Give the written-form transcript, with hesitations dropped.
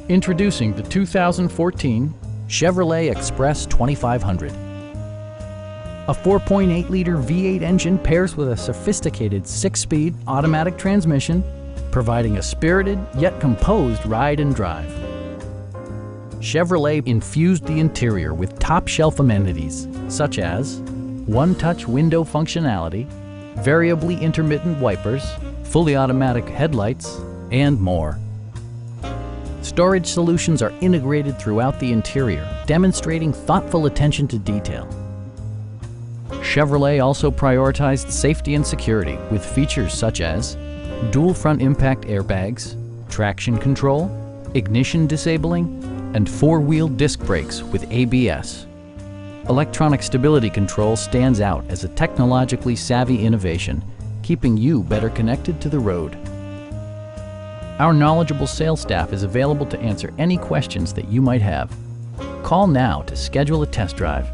Introducing the 2014 Chevrolet Express 2500. A 4.8-liter V8 engine pairs with a sophisticated 6-speed automatic transmission, providing a spirited yet composed ride and drive. Chevrolet infused the interior with top-shelf amenities such as one-touch window functionality, variably intermittent wipers, fully automatic headlights, and more. Storage solutions are integrated throughout the interior, demonstrating thoughtful attention to detail. Chevrolet also prioritized safety and security with features such as dual front impact airbags, traction control, ignition disabling, and 4-wheel disc brakes with ABS. Electronic stability control stands out as a technologically savvy innovation, keeping you better connected to the road. Our knowledgeable sales staff is available to answer any questions that you might have. Call now to schedule a test drive.